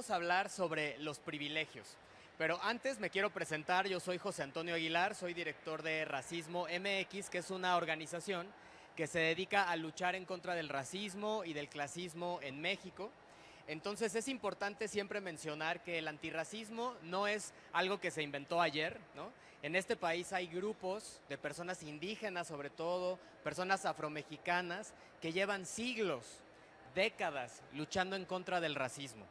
vamos a hablar sobre los privilegios. Pero antes me quiero presentar, yo soy José Antonio Aguilar, soy director de Racismo MX, que es una organización que se dedica a luchar en contra del racismo y del clasismo en México. Entonces es importante siempre mencionar que el antirracismo no es algo que se inventó ayer, ¿no? En este país hay grupos de personas indígenas, sobre todo, personas afromexicanas, que llevan siglos, décadas, luchando en contra del racismo.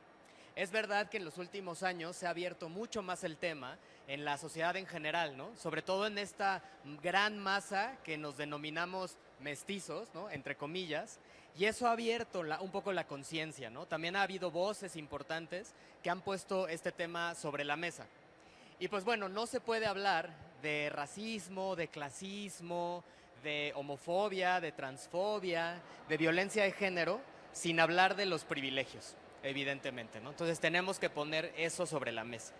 Es verdad que en los últimos años se ha abierto mucho más el tema en la sociedad en general, ¿no? Sobre todo en esta gran masa que nos denominamos mestizos, ¿no? Entre comillas, y eso ha abierto un poco la conciencia, ¿no? También ha habido voces importantes que han puesto este tema sobre la mesa. Y pues bueno, no se puede hablar de racismo, de clasismo, de homofobia, de transfobia, de violencia de género, sin hablar de los privilegios, evidentemente, ¿no? Entonces tenemos que poner eso sobre la mesa.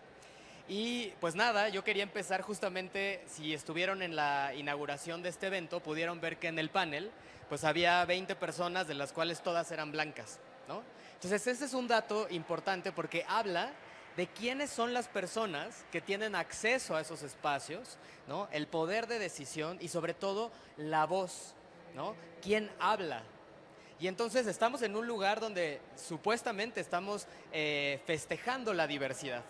Y pues nada, yo quería empezar justamente, si estuvieron en la inauguración de este evento, pudieron ver que en el panel pues había 20 personas, de las cuales todas eran blancas, ¿no? Entonces ese es un dato importante porque habla de quiénes son las personas que tienen acceso a esos espacios, ¿no? El poder de decisión y sobre todo la voz, ¿no? ¿Quién habla? Y entonces estamos en un lugar donde supuestamente estamos festejando la diversidad.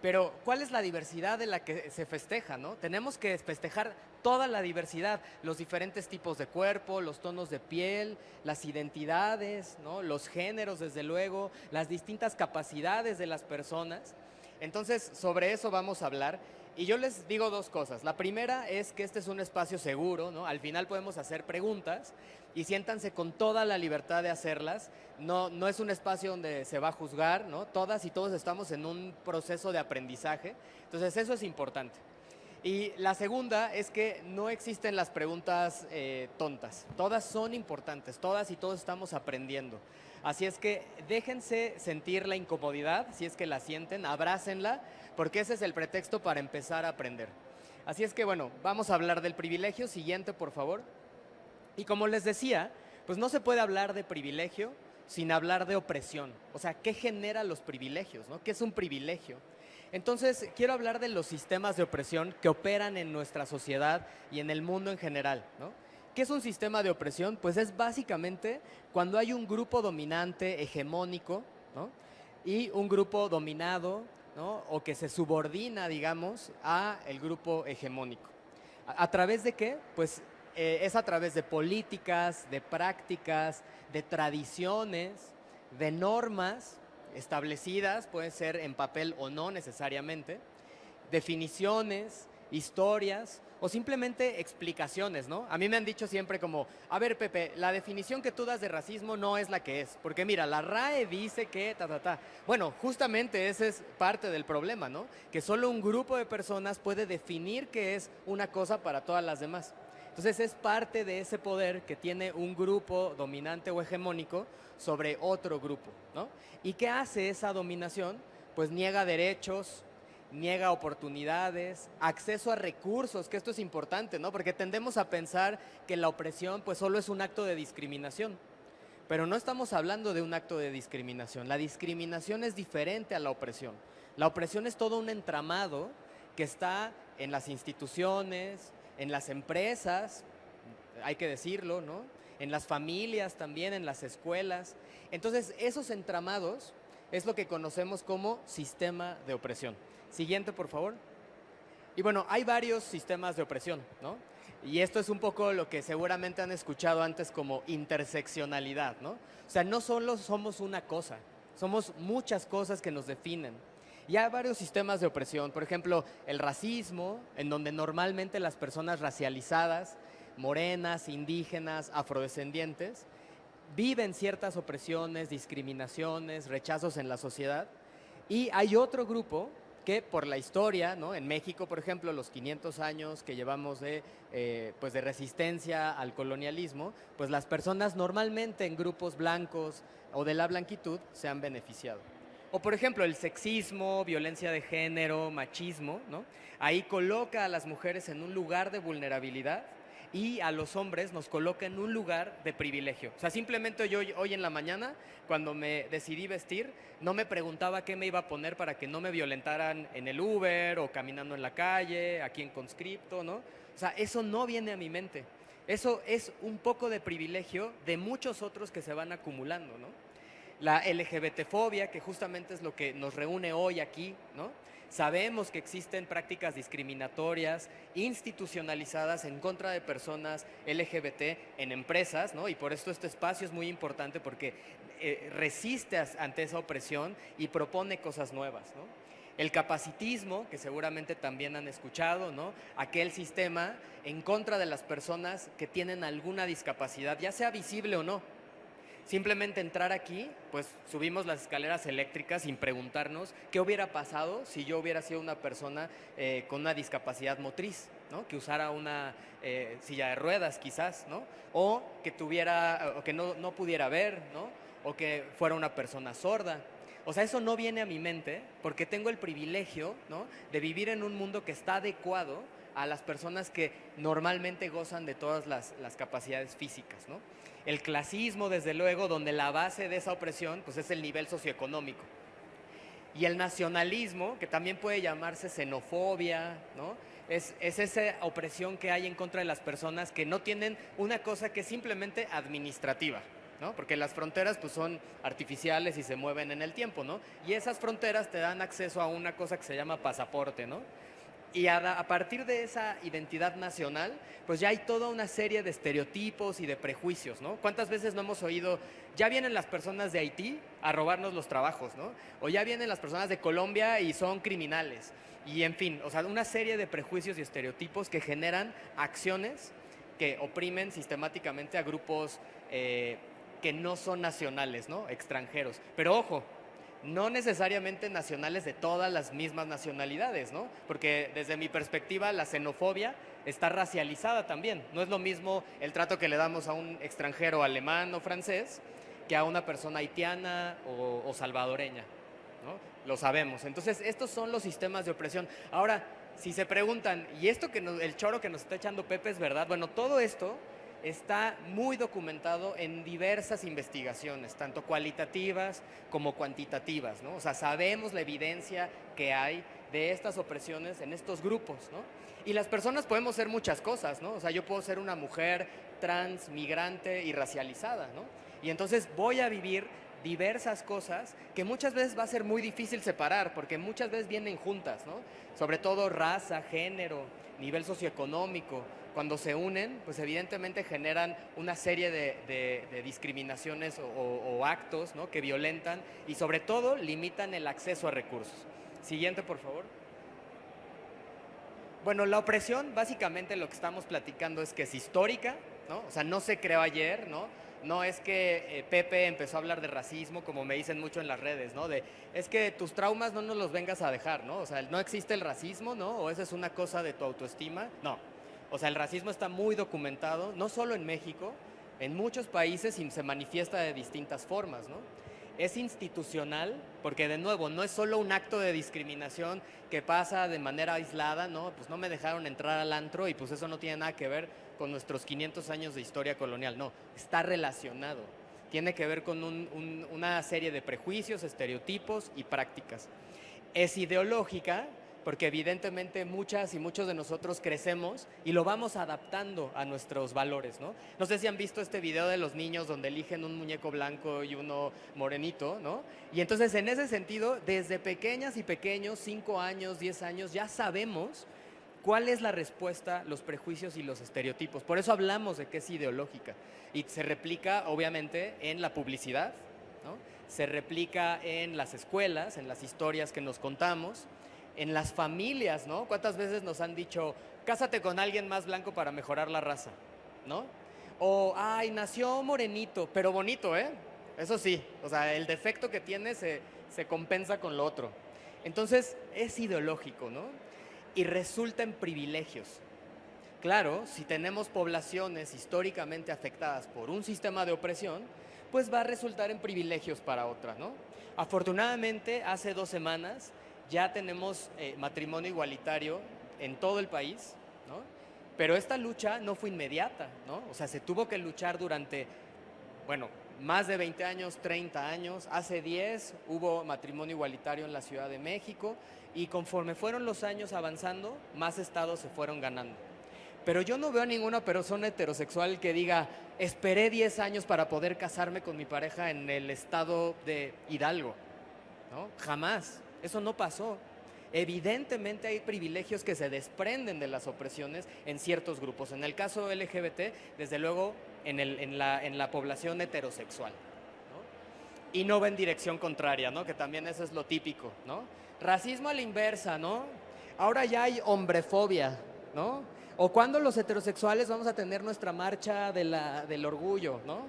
Pero, ¿cuál es la diversidad de la que se festeja, no? Tenemos que festejar toda la diversidad, los diferentes tipos de cuerpo, los tonos de piel, las identidades, ¿no? Los géneros, desde luego, las distintas capacidades de las personas. Entonces, sobre eso vamos a hablar. Y yo les digo dos cosas. La primera es que este es un espacio seguro, ¿no? Al final podemos hacer preguntas y siéntanse con toda la libertad de hacerlas. No es un espacio donde se va a juzgar, ¿no? Todas y todos estamos en un proceso de aprendizaje. Entonces eso es importante. Y la segunda es que no existen las preguntas tontas. Todas son importantes, todas y todos estamos aprendiendo. Así es que déjense sentir la incomodidad, si es que la sienten, abrácenla, porque ese es el pretexto para empezar a aprender. Así es que bueno, vamos a hablar del privilegio. Siguiente, por favor. Y como les decía, pues no se puede hablar de privilegio sin hablar de opresión. O sea, ¿qué genera los privilegios, no? ¿Qué es un privilegio? Entonces, quiero hablar de los sistemas de opresión que operan en nuestra sociedad y en el mundo en general, ¿no? ¿Qué es un sistema de opresión? Pues es básicamente cuando hay un grupo dominante, hegemónico, ¿no? Y un grupo dominado, ¿no? O que se subordina, digamos, a el grupo hegemónico. ¿A través de qué? Pues es a través de políticas, de prácticas, de tradiciones, de normas establecidas, pueden ser en papel o no necesariamente, definiciones, historias o simplemente explicaciones, ¿no? A mí me han dicho siempre como, a ver, Pepe, la definición que tú das de racismo no es la que es, porque mira, la RAE dice que ta. Bueno, justamente ese es parte del problema, ¿no? Que solo un grupo de personas puede definir qué es una cosa para todas las demás. Entonces es parte de ese poder que tiene un grupo dominante o hegemónico sobre otro grupo, ¿no? ¿Y qué hace esa dominación? Pues niega derechos, niega oportunidades, acceso a recursos, que esto es importante, ¿no? Porque tendemos a pensar que la opresión pues solo es un acto de discriminación. Pero no estamos hablando de un acto de discriminación. La discriminación es diferente a la opresión. La opresión es todo un entramado que está en las instituciones, en las empresas, hay que decirlo, ¿no? En las familias también, en las escuelas. Entonces, esos entramados es lo que conocemos como sistema de opresión. Siguiente, por favor. Y bueno, hay varios sistemas de opresión, ¿no? Y esto es un poco lo que seguramente han escuchado antes como interseccionalidad, ¿no? O sea, no solo somos una cosa, somos muchas cosas que nos definen. Y hay varios sistemas de opresión, por ejemplo, el racismo, en donde normalmente las personas racializadas, morenas, indígenas, afrodescendientes, viven ciertas opresiones, discriminaciones, rechazos en la sociedad. Y hay otro grupo que por la historia, ¿no? En México, por ejemplo, los 500 años que llevamos pues de resistencia al colonialismo, pues las personas normalmente en grupos blancos o de la blanquitud se han beneficiado. O por ejemplo, el sexismo, violencia de género, machismo, ¿no? Ahí coloca a las mujeres en un lugar de vulnerabilidad y a los hombres nos coloca en un lugar de privilegio. O sea, simplemente yo hoy en la mañana, cuando me decidí vestir, no me preguntaba qué me iba a poner para que no me violentaran en el Uber o caminando en la calle, aquí en Conscripto, ¿no? O sea, eso no viene a mi mente. Eso es un poco de privilegio de muchos otros que se van acumulando, ¿no? La LGBT-fobia, que justamente es lo que nos reúne hoy aquí, ¿no? Sabemos que existen prácticas discriminatorias institucionalizadas en contra de personas LGBT en empresas, ¿no? Y por esto este espacio es muy importante porque resiste ante esa opresión y propone cosas nuevas, ¿no? El capacitismo, que seguramente también han escuchado, ¿no? Aquel sistema en contra de las personas que tienen alguna discapacidad, ya sea visible o no. Simplemente entrar aquí, pues subimos las escaleras eléctricas sin preguntarnos qué hubiera pasado si yo hubiera sido una persona con una discapacidad motriz, ¿no? Que usara una silla de ruedas quizás, ¿no? O que tuviera, o que no pudiera ver, ¿no? O que fuera una persona sorda. O sea, eso no viene a mi mente porque tengo el privilegio, ¿no? De vivir en un mundo que está adecuado a las personas que normalmente gozan de todas las capacidades físicas, ¿no? El clasismo, desde luego, donde la base de esa opresión pues, es el nivel socioeconómico. Y el nacionalismo, que también puede llamarse xenofobia, ¿no? Es esa opresión que hay en contra de las personas que no tienen una cosa que es simplemente administrativa, ¿no? Porque las fronteras pues, son artificiales y se mueven en el tiempo, ¿no? Y esas fronteras te dan acceso a una cosa que se llama pasaporte, ¿no? Y a partir de esa identidad nacional, pues ya hay toda una serie de estereotipos y de prejuicios, ¿no? ¿Cuántas veces no hemos oído, ya vienen las personas de Haití a robarnos los trabajos, ¿no? O ya vienen las personas de Colombia y son criminales. Y en fin, o sea, una serie de prejuicios y estereotipos que generan acciones que oprimen sistemáticamente a grupos que no son nacionales, ¿no? Extranjeros. Pero ojo, no necesariamente nacionales de todas las mismas nacionalidades, ¿no? Porque desde mi perspectiva la xenofobia está racializada también. No es lo mismo el trato que le damos a un extranjero alemán o francés que a una persona haitiana o salvadoreña, ¿no? Lo sabemos. Entonces, estos son los sistemas de opresión. Ahora, si se preguntan, ¿y esto el choro que nos está echando Pepe es verdad? Bueno, todo esto está muy documentado en diversas investigaciones, tanto cualitativas como cuantitativas, ¿no? O sea, sabemos la evidencia que hay de estas opresiones en estos grupos, ¿no? Y las personas podemos ser muchas cosas, ¿no? O sea, yo puedo ser una mujer trans, migrante y racializada, ¿no? Y entonces voy a vivir diversas cosas que muchas veces va a ser muy difícil separar, porque muchas veces vienen juntas, ¿no? Sobre todo raza, género, nivel socioeconómico. Cuando se unen, pues evidentemente generan una serie de discriminaciones o actos, ¿no? Que violentan y sobre todo limitan el acceso a recursos. Siguiente, por favor. Bueno, la opresión, básicamente lo que estamos platicando es que es histórica, ¿no? O sea, no se creó ayer, ¿no? No es que Pepe empezó a hablar de racismo, como me dicen mucho en las redes, ¿no? Es que tus traumas no nos los vengas a dejar, ¿no? O sea, no existe el racismo, ¿no? O esa es una cosa de tu autoestima. No. O sea, el racismo está muy documentado, no solo en México, en muchos países y se manifiesta de distintas formas, ¿no? Es institucional, porque de nuevo, no es solo un acto de discriminación que pasa de manera aislada, ¿no? Pues no me dejaron entrar al antro y pues eso no tiene nada que ver con nuestros 500 años de historia colonial, no, está relacionado. Tiene que ver con una serie de prejuicios, estereotipos y prácticas. Es ideológica, porque evidentemente muchas y muchos de nosotros crecemos y lo vamos adaptando a nuestros valores, ¿no? No sé si han visto este video de los niños donde eligen un muñeco blanco y uno morenito, ¿no? Y entonces en ese sentido, desde pequeñas y pequeños, 5 años, 10 años, ya sabemos cuál es la respuesta, los prejuicios y los estereotipos. Por eso hablamos de que es ideológica y se replica obviamente en la publicidad, ¿no? Se replica en las escuelas, en las historias que nos contamos, en las familias, ¿no? ¿Cuántas veces nos han dicho, cásate con alguien más blanco para mejorar la raza, ¿no? O, ay, nació morenito, pero bonito, ¿eh? Eso sí, o sea, el defecto que tiene se compensa con lo otro. Entonces, es ideológico, ¿no? Y resulta en privilegios. Claro, si tenemos poblaciones históricamente afectadas por un sistema de opresión, pues va a resultar en privilegios para otras, ¿no? Afortunadamente, hace 2 semanas ya tenemos matrimonio igualitario en todo el país, ¿no? Pero esta lucha no fue inmediata, ¿no? O sea, se tuvo que luchar durante, bueno, más de 20 años, 30 años. Hace 10 hubo matrimonio igualitario en la Ciudad de México y conforme fueron los años avanzando, más estados se fueron ganando. Pero yo no veo a ninguna persona heterosexual que diga, esperé 10 años para poder casarme con mi pareja en el estado de Hidalgo, ¿no? Jamás, eso no pasó. Evidentemente hay privilegios que se desprenden de las opresiones en ciertos grupos. En el caso LGBT, desde luego en la población heterosexual, ¿no? Y no va en dirección contraria, ¿no? Que también eso es lo típico, ¿no? Racismo a la inversa, ¿no? Ahora ya hay hombrefobia, ¿no? O cuando los heterosexuales vamos a tener nuestra marcha del orgullo, ¿no?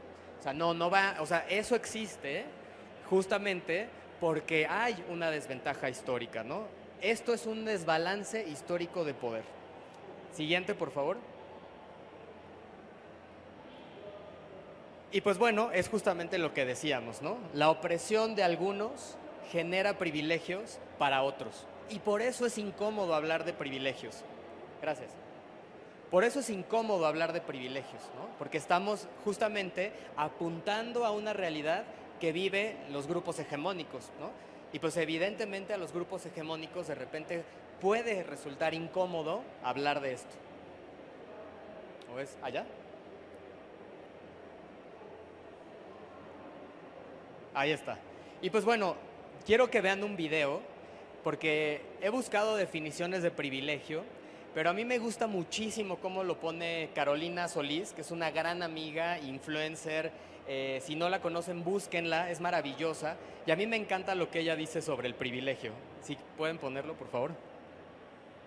O sea, no va, o sea, eso existe justamente porque hay una desventaja histórica, ¿no? Esto es un desbalance histórico de poder. Siguiente, por favor. Y pues bueno, es justamente lo que decíamos, ¿no? La opresión de algunos genera privilegios para otros. Y por eso es incómodo hablar de privilegios. Gracias. Por eso es incómodo hablar de privilegios, ¿no? Porque estamos justamente apuntando a una realidad que vive los grupos hegemónicos, ¿no? Y pues evidentemente a los grupos hegemónicos de repente puede resultar incómodo hablar de esto. ¿O es allá? Ahí está. Y pues bueno, quiero que vean un video porque he buscado definiciones de privilegio, pero a mí me gusta muchísimo cómo lo pone Carolina Solís, que es una gran amiga, influencer. Si no la conocen, búsquenla, es maravillosa. Y a mí me encanta lo que ella dice sobre el privilegio. Si pueden ponerlo, por favor.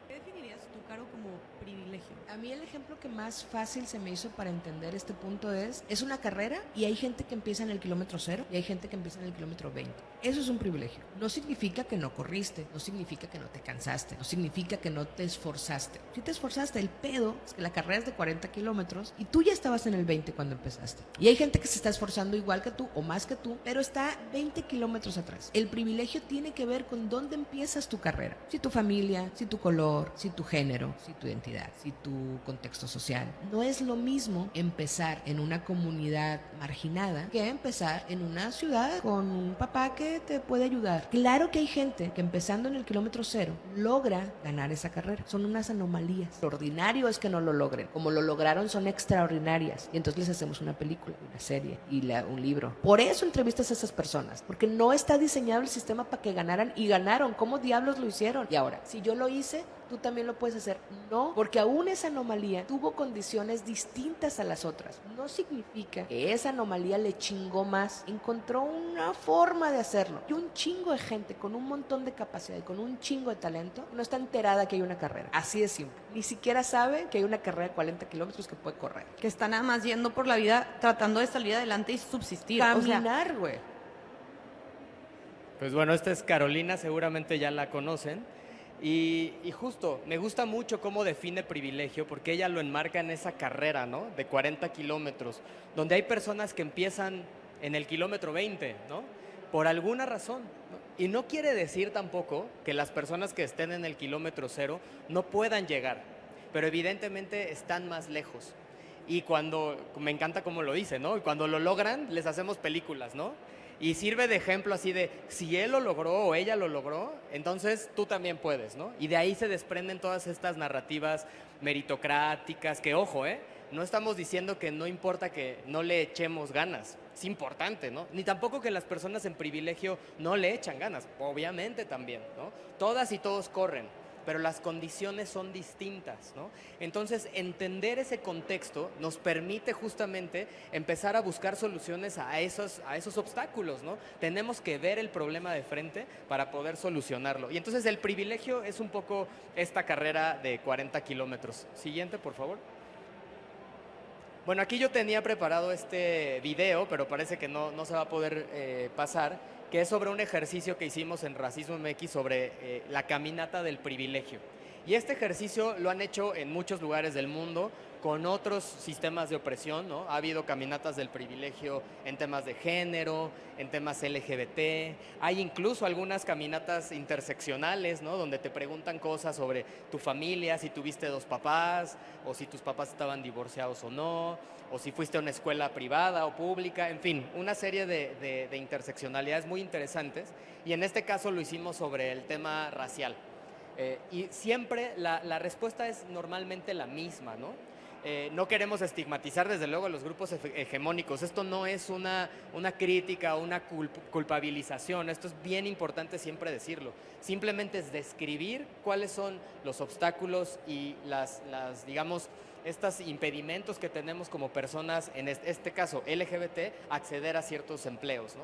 ¿Qué definirías tú, Caro, como privilegio? A mí el ejemplo que más fácil se me hizo para entender este punto es una carrera y hay gente que empieza en el kilómetro 0 y hay gente que empieza en el kilómetro 20. Eso es un privilegio. No significa que no corriste, no significa que no te cansaste, no significa que no te esforzaste. Si te esforzaste, el pedo es que la carrera es de 40 kilómetros y tú ya estabas en el 20 cuando empezaste. Y hay gente que se está esforzando igual que tú o más que tú, pero está 20 kilómetros atrás. El privilegio tiene que ver con dónde empiezas tu carrera. Si tu familia, si tu color, si tu género, si tu identidad, si tu contexto social. No es lo mismo empezar en una comunidad marginada que empezar en una ciudad con un papá que te puede ayudar. Claro que hay gente que empezando en el kilómetro 0 logra ganar esa carrera. Son unas anomalías. Lo ordinario es que no lo logren. Como lo lograron son extraordinarias. Y entonces les hacemos una película, una serie y un libro. Por eso entrevistas a esas personas. Porque no está diseñado el sistema para que ganaran y ganaron. ¿Cómo diablos lo hicieron? Y ahora, si yo lo hice, tú también lo puedes hacer. No, porque aún esa anomalía tuvo condiciones distintas a las otras. No significa que esa anomalía le chingó más. Encontró una forma de hacerlo. Y un chingo de gente con un montón de capacidad y con un chingo de talento no está enterada que hay una carrera. Así de simple. Ni siquiera sabe que hay una carrera de 40 kilómetros que puede correr. Que está nada más yendo por la vida tratando de salir adelante y subsistir. Caminar, güey. Pues bueno, esta es Carolina, seguramente ya la conocen. Y justo, me gusta mucho cómo define privilegio, porque ella lo enmarca en esa carrera, ¿no? De 40 kilómetros, donde hay personas que empiezan en el kilómetro 20, ¿no? Por alguna razón, ¿no? Y no quiere decir tampoco que las personas que estén en el kilómetro 0 no puedan llegar, pero evidentemente están más lejos. Y cuando, me encanta cómo lo dice, ¿no? Y cuando lo logran, les hacemos películas, ¿no? Y sirve de ejemplo así de, si él lo logró o ella lo logró, entonces tú también puedes, ¿no? Y de ahí se desprenden todas estas narrativas meritocráticas, que ojo, no estamos diciendo que no importa que no le echemos ganas, es importante, ¿no? Ni tampoco que las personas en privilegio no le echan ganas, obviamente también, ¿no? Todas y todos corren, pero las condiciones son distintas, ¿no? Entonces, entender ese contexto nos permite justamente empezar a buscar soluciones a esos obstáculos, ¿no? Tenemos que ver el problema de frente para poder solucionarlo. Y entonces el privilegio es un poco esta carrera de 40 kilómetros. Siguiente, por favor. Bueno, aquí yo tenía preparado este video, pero parece que no se va a poder pasar, que es sobre un ejercicio que hicimos en Racismo MX sobre la caminata del privilegio. Y este ejercicio lo han hecho en muchos lugares del mundo, con otros sistemas de opresión, ¿no? Ha habido caminatas del privilegio en temas de género, en temas LGBT, hay incluso algunas caminatas interseccionales, ¿no? Donde te preguntan cosas sobre tu familia, si tuviste 2 papás, o si tus papás estaban divorciados o no, o si fuiste a una escuela privada o pública, en fin, una serie de interseccionalidades muy interesantes, y en este caso lo hicimos sobre el tema racial. Y siempre la respuesta es normalmente la misma, ¿no? No queremos estigmatizar desde luego a los grupos hegemónicos, esto no es una crítica o una culpabilización, esto es bien importante siempre decirlo, simplemente es describir cuáles son los obstáculos y digamos, estos impedimentos que tenemos como personas, en este caso LGBT, acceder a ciertos empleos, ¿no?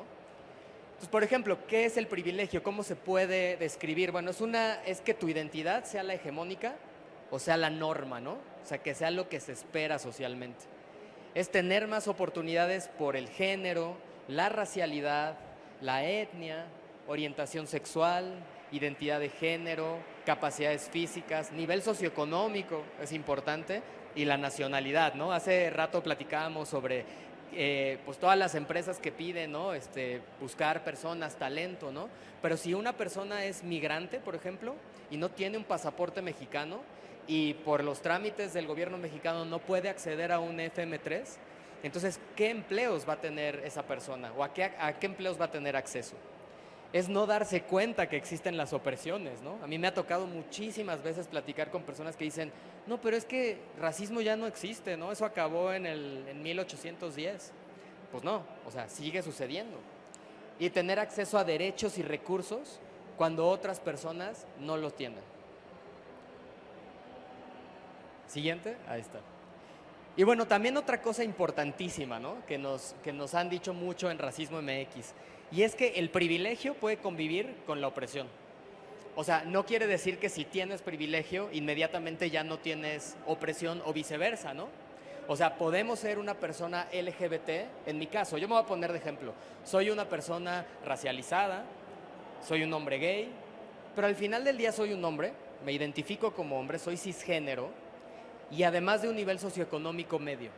Entonces, por ejemplo, ¿qué es el privilegio? ¿Cómo se puede describir? Bueno, es que tu identidad sea la hegemónica o sea la norma, ¿no? O sea, que sea lo que se espera socialmente. Es tener más oportunidades por el género, la racialidad, la etnia, orientación sexual, identidad de género, capacidades físicas, nivel socioeconómico, es importante, y la nacionalidad, ¿no? Hace rato platicábamos sobre pues todas las empresas que piden, ¿no? Buscar personas, talento, ¿no? Pero si una persona es migrante, por ejemplo, y no tiene un pasaporte mexicano y por los trámites del gobierno mexicano no puede acceder a un FM3, entonces, ¿qué empleos va a tener esa persona? ¿O a qué empleos va a tener acceso? Es no darse cuenta que existen las opresiones, ¿no? A mí me ha tocado muchísimas veces platicar con personas que dicen, no, pero es que racismo ya no existe, ¿no? Eso acabó en 1810. Pues no, o sea, sigue sucediendo. Y tener acceso a derechos y recursos cuando otras personas no los tienen. Siguiente, ahí está. Y bueno, también otra cosa importantísima, ¿no? que nos han dicho mucho en Racismo MX, y es que el privilegio puede convivir con la opresión. O sea, no quiere decir que si tienes privilegio, inmediatamente ya no tienes opresión o viceversa, ¿no? O sea, podemos ser una persona LGBT, en mi caso, yo me voy a poner de ejemplo, soy una persona racializada, soy un hombre gay, pero al final del día soy un hombre, me identifico como hombre, soy cisgénero, y además de un nivel socioeconómico medio,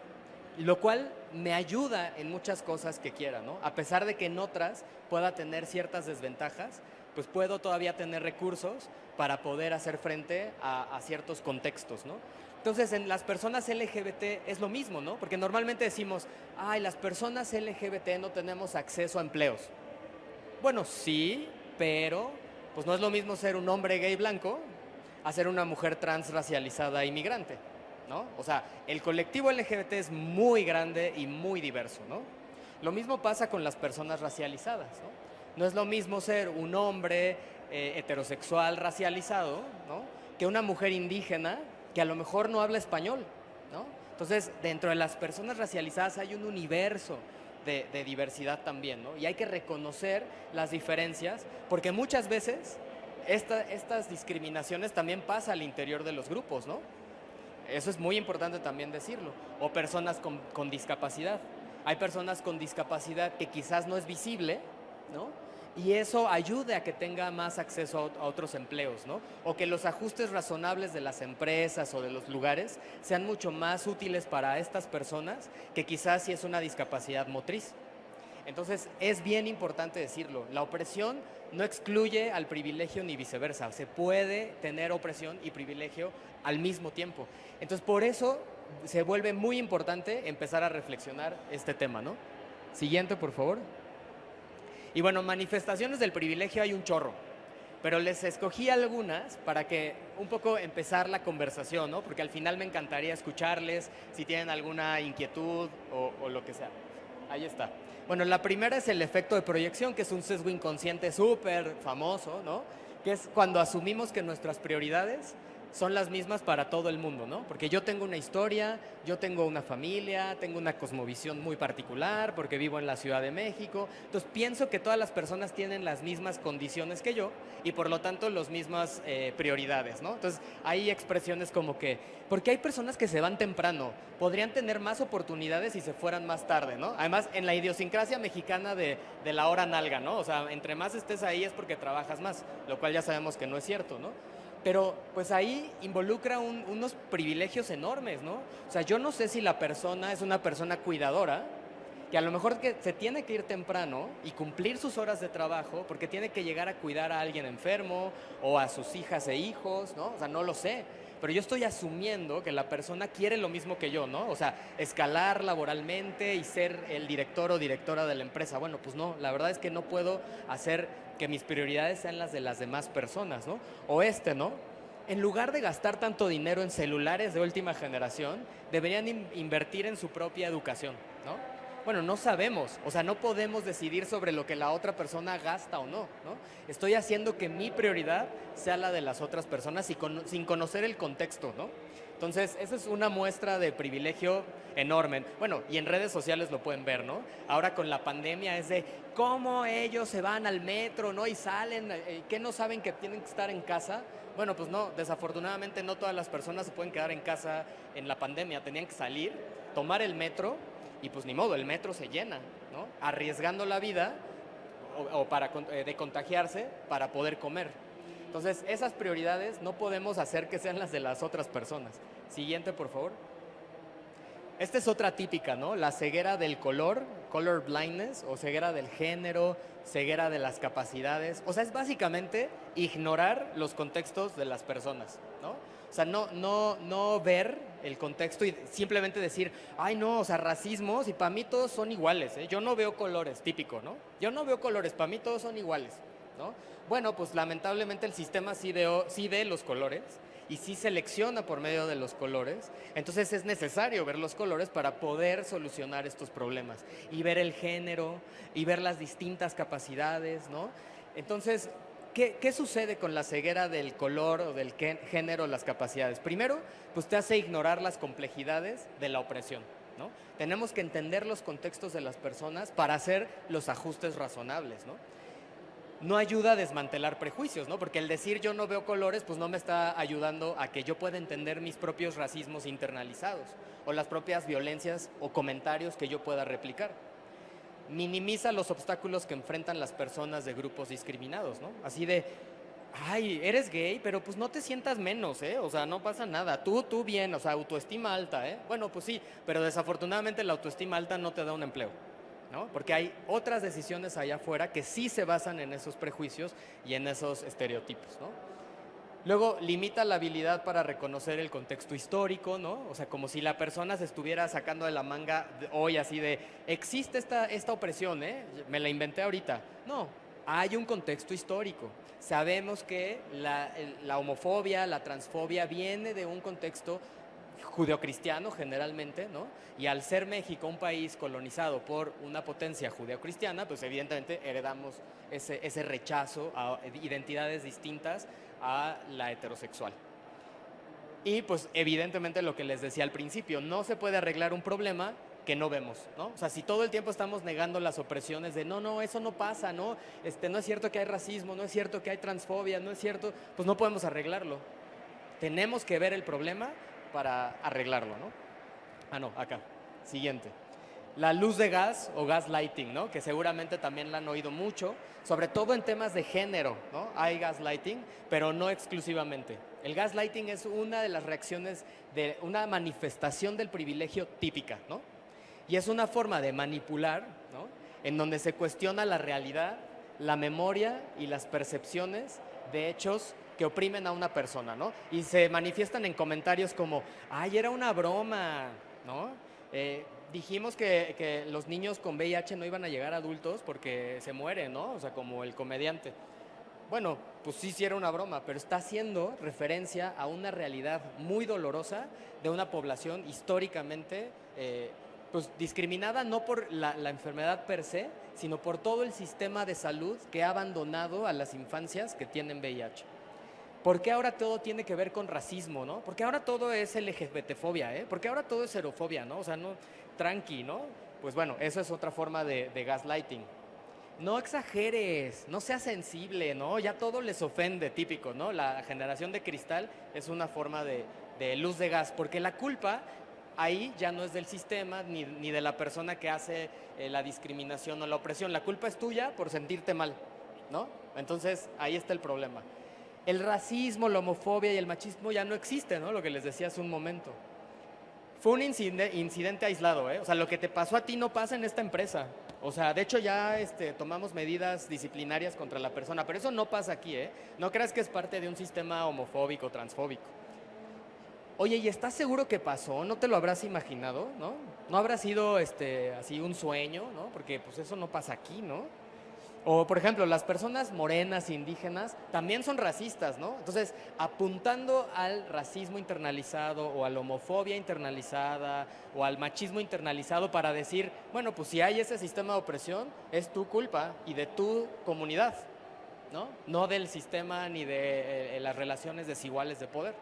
lo cual me ayuda en muchas cosas que quiera, ¿no? A pesar de que en otras pueda tener ciertas desventajas, pues puedo todavía tener recursos para poder hacer frente a ciertos contextos, ¿no? Entonces, en las personas LGBT es lo mismo, ¿no? Porque normalmente decimos, ay, las personas LGBT no tenemos acceso a empleos. Bueno, sí, pero pues no es lo mismo ser un hombre gay blanco a ser una mujer trans racializada inmigrante, ¿no? O sea, el colectivo LGBT es muy grande y muy diverso, ¿no? Lo mismo pasa con las personas racializadas, ¿no? No es lo mismo ser un hombre heterosexual racializado, ¿no? Que una mujer indígena que a lo mejor no habla español, ¿no? Entonces, dentro de las personas racializadas hay un universo de diversidad también, ¿no? Y hay que reconocer las diferencias, porque muchas veces estas discriminaciones también pasan al interior de los grupos, ¿no? Eso es muy importante también decirlo. O personas con discapacidad. Hay personas con discapacidad que quizás no es visible, ¿no? Y eso ayude a que tenga más acceso a otros empleos, ¿no? O que los ajustes razonables de las empresas o de los lugares sean mucho más útiles para estas personas que quizás si es una discapacidad motriz. Entonces, es bien importante decirlo. La opresión no excluye al privilegio ni viceversa. Se puede tener opresión y privilegio al mismo tiempo. Entonces, por eso se vuelve muy importante empezar a reflexionar este tema, ¿no? Siguiente, por favor. Y bueno, manifestaciones del privilegio hay un chorro, pero les escogí algunas para que un poco empezar la conversación, ¿no? Porque al final me encantaría escucharles, si tienen alguna inquietud o lo que sea. Ahí está. Bueno, la primera es el efecto de proyección, que es un sesgo inconsciente súper famoso, ¿no? Que es cuando asumimos que nuestras prioridades son las mismas para todo el mundo, ¿no? Porque yo tengo una historia, yo tengo una familia, tengo una cosmovisión muy particular, porque vivo en la Ciudad de México. Entonces pienso que todas las personas tienen las mismas condiciones que yo y por lo tanto las mismas prioridades, ¿no? Entonces hay expresiones como que, porque hay personas que se van temprano, podrían tener más oportunidades si se fueran más tarde, ¿no? Además, en la idiosincrasia mexicana de la hora nalga, ¿no? O sea, entre más estés ahí es porque trabajas más, lo cual ya sabemos que no es cierto, ¿no? Pero pues ahí involucra unos privilegios enormes, ¿no? O sea, yo no sé si la persona es una persona cuidadora, que a lo mejor que se tiene que ir temprano y cumplir sus horas de trabajo porque tiene que llegar a cuidar a alguien enfermo o a sus hijas e hijos, ¿no? O sea, no lo sé. Pero yo estoy asumiendo que la persona quiere lo mismo que yo, ¿no? O sea, escalar laboralmente y ser el director o directora de la empresa. Bueno, pues no, la verdad es que no puedo hacer que mis prioridades sean las de las demás personas, ¿no? O ¿no? En lugar de gastar tanto dinero en celulares de última generación, deberían invertir en su propia educación, ¿no? Bueno, no sabemos, o sea, no podemos decidir sobre lo que la otra persona gasta o no, ¿no? Estoy haciendo que mi prioridad sea la de las otras personas sin conocer el contexto, ¿no? Entonces, esa es una muestra de privilegio enorme. Bueno, y en redes sociales lo pueden ver, ¿no? Ahora con la pandemia es de cómo ellos se van al metro, ¿no? Y salen, ¿qué no saben que tienen que estar en casa? Bueno, pues no, desafortunadamente no todas las personas se pueden quedar en casa en la pandemia. Tenían que salir, tomar el metro y pues ni modo, el metro se llena, ¿no? Arriesgando la vida de contagiarse para poder comer. Entonces, esas prioridades no podemos hacer que sean las de las otras personas. Siguiente, por favor. Esta es otra típica, ¿no? La ceguera del color, color blindness, o ceguera del género, ceguera de las capacidades. O sea, es básicamente ignorar los contextos de las personas, ¿no? O sea, no ver el contexto y simplemente decir, ay no, o sea, racismo, si para mí todos son iguales, ¿eh? Yo no veo colores, típico, ¿no? Yo no veo colores, para mí todos son iguales, ¿no? Bueno, pues lamentablemente el sistema sí ve los colores y sí selecciona por medio de los colores. Entonces es necesario ver los colores para poder solucionar estos problemas y ver el género y ver las distintas capacidades, ¿no? Entonces, ¿qué sucede con la ceguera del color o del género, las capacidades? Primero, pues te hace ignorar las complejidades de la opresión, ¿no? Tenemos que entender los contextos de las personas para hacer los ajustes razonables, ¿no? No ayuda a desmantelar prejuicios, ¿no? Porque el decir yo no veo colores, pues no me está ayudando a que yo pueda entender mis propios racismos internalizados o las propias violencias o comentarios que yo pueda replicar. Minimiza los obstáculos que enfrentan las personas de grupos discriminados, ¿no? Así de, ay, eres gay, pero pues no te sientas menos, ¿eh? O sea, no pasa nada, tú bien, o sea, autoestima alta, ¿eh? Bueno, pues sí, pero desafortunadamente la autoestima alta no te da un empleo, ¿no? Porque hay otras decisiones allá afuera que sí se basan en esos prejuicios y en esos estereotipos, ¿no? Luego, limita la habilidad para reconocer el contexto histórico, ¿no? O sea, como si la persona se estuviera sacando de la manga hoy así de, existe esta opresión, ¿eh? Me la inventé ahorita. No, hay un contexto histórico. Sabemos que la homofobia, la transfobia viene de un contexto judeocristiano generalmente, ¿no? Y al ser México un país colonizado por una potencia judeocristiana, pues evidentemente heredamos ese rechazo a identidades distintas a la heterosexual. Y pues evidentemente lo que les decía al principio, no se puede arreglar un problema que no vemos, ¿no? O sea, si todo el tiempo estamos negando las opresiones de no, eso no pasa, ¿no? No es cierto que hay racismo, no es cierto que hay transfobia, no es cierto, pues no podemos arreglarlo. Tenemos que ver el problema para arreglarlo, ¿no? Ah, no, acá. Siguiente. La luz de gas o gaslighting, ¿no? Que seguramente también la han oído mucho, sobre todo en temas de género, ¿no? Hay gaslighting, pero no exclusivamente. El gaslighting es una de las reacciones de una manifestación del privilegio típica, ¿no? Y es una forma de manipular, ¿no? En donde se cuestiona la realidad, la memoria y las percepciones de hechos que oprimen a una persona, ¿no? Y se manifiestan en comentarios como, ay, era una broma, ¿no? Dijimos que los niños con VIH no iban a llegar a adultos porque se mueren, ¿no? O sea, como el comediante. Bueno, pues sí era una broma, pero está haciendo referencia a una realidad muy dolorosa de una población históricamente pues discriminada no por la enfermedad per se, sino por todo el sistema de salud que ha abandonado a las infancias que tienen VIH. ¿Por qué ahora todo tiene que ver con racismo, no? Porque ahora todo es LGBTfobia, ¿eh? Porque ahora todo es xerofobia, ¿no? O sea, no, tranqui, ¿no? Pues bueno, eso es otra forma de gaslighting. No exageres, no seas sensible, ¿no? Ya todo les ofende, típico, ¿no? La generación de cristal es una forma de luz de gas, porque la culpa ahí ya no es del sistema ni de la persona que hace la discriminación o la opresión. La culpa es tuya por sentirte mal, ¿no? Entonces, ahí está el problema. el racismo, la homofobia y el machismo ya no existe, ¿no? Lo que les decía hace un momento. Fue un incidente aislado, ¿eh? O sea, lo que te pasó a ti no pasa en esta empresa. O sea, de hecho ya tomamos medidas disciplinarias contra la persona, pero eso no pasa aquí, ¿eh? No creas que es parte de un sistema homofóbico, transfóbico. Oye, ¿y estás seguro que pasó? ¿No te lo habrás imaginado, no? ¿No habrá sido así un sueño, no? Porque pues eso no pasa aquí, ¿no? O, por ejemplo, las personas morenas, indígenas, también son racistas, ¿no? Entonces, apuntando al racismo internalizado o a la homofobia internalizada o al machismo internalizado para decir, bueno, pues si hay ese sistema de opresión, es tu culpa y de tu comunidad, ¿no? No del sistema ni de las relaciones desiguales de poder.